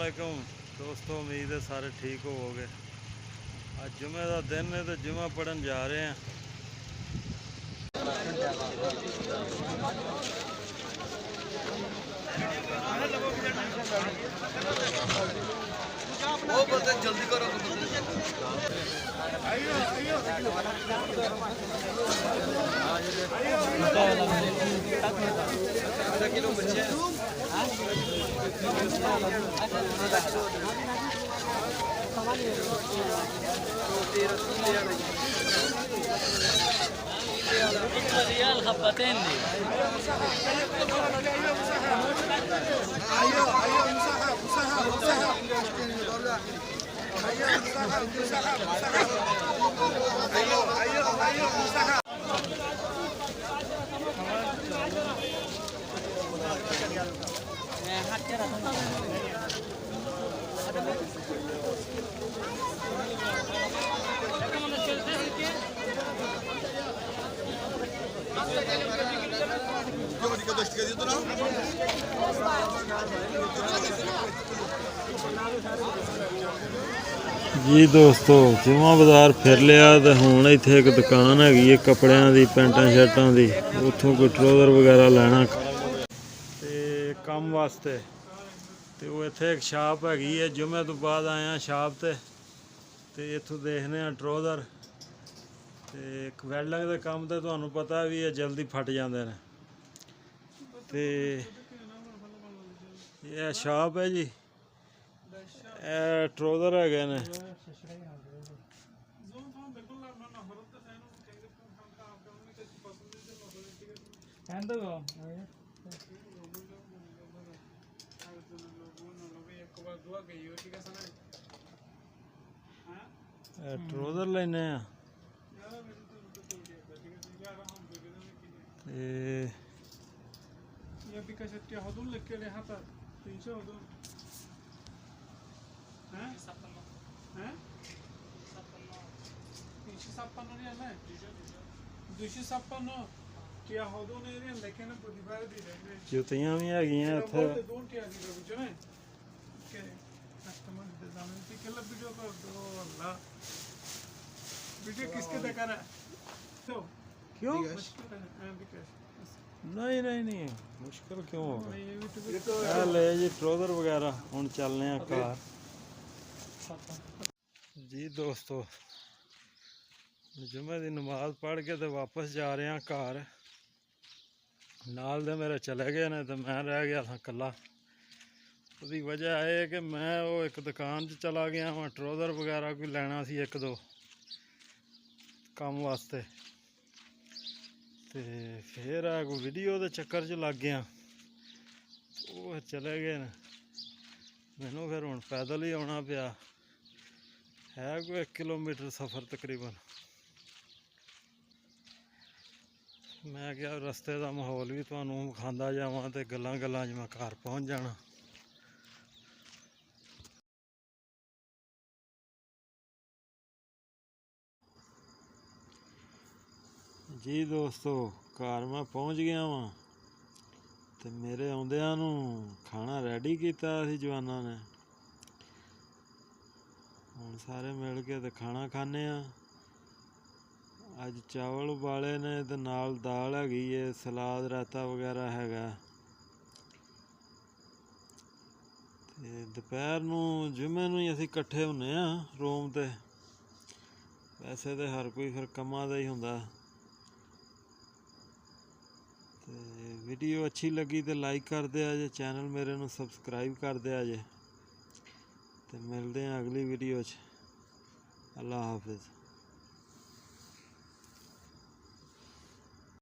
अस्सलामुअलैकुम दोस्तों, उम्मीद है सारे ठीक होवोगे। आज जुमे का दिन है तो जुमा पढ़न जा रहे हैं। जल्दी करो किलो बच्चे ريال خبطين دي जी दोस्तों, जुमा बाजार फिर लिया तो हुण इत्थे एक दुकान हैगी है कपड़ियां दी, पैंटां शर्टां दी। उत्थों कोई ट्राउज़र वगैरह लैना ते काम वास्ते ते वो इत्थे एक शाप हैगी है। जुमे तो बाद आया शाप ते इत्थों देखने ट्राउज़र ते वैल्डिंग दे काम ते तुहानूं पता भी है जल्दी फट जांदे ने। ते यह शाप है जी, ट्राउज़र है ने। ट्राउज़र लेने जुतियां भी हैगियां इत्थे। क्यों नहीं नहीं नहीं मुश्किल क्यों होगा। ले जी ट्राउज़र वगैरह। हुण चलने घर जी दोस्तों। जुमे की नमाज पढ़ के तो वापस जा रहे हैं घर। नाल दे मेरे चले गए ने तो मैं रह गया था कला। उसकी वजह है कि मैं वो एक दुकान चला गया वहाँ ट्राउज़र वगैरह कोई लेना सी एक दो काम वास्ते। ते फिर कोई वीडियो के चक्कर च लग गया, वो चले गए न। मैनू फिर हुण पैदल ही आना पिया। है कोई 1 किलोमीटर सफ़र तकरीबन। मैं क्या रस्ते का माहौल भी तुहानूं विखांदा जावां ते गल्लां गल्लां च मैं घर पहुँच जाना। जी दोस्तों, घर मैं पहुँच गया वां ते मेरे आउंदियां नूं खाना रेडी कीता सी जवानां ने। हुण सारे मिल के ते खाना खाने आ। अज चावल उबाले ने ते नाल दाल हैगी है, सलाद रायता वगैरह हैगा। ते दोपहर नूं जुमे नूं ही असीं इकट्ठे हुन्ने आ रूम ते। वैसे तो हर कोई फिर कम्मां दा ही हुंदा। ते वीडियो अच्छी लगी तो लाइक कर दिया जे, चैनल मेरे नूं सबसक्राइब कर दिया जे। ते मिलदे हैं अगली वीडियो च। अल्लाह हाफिज़।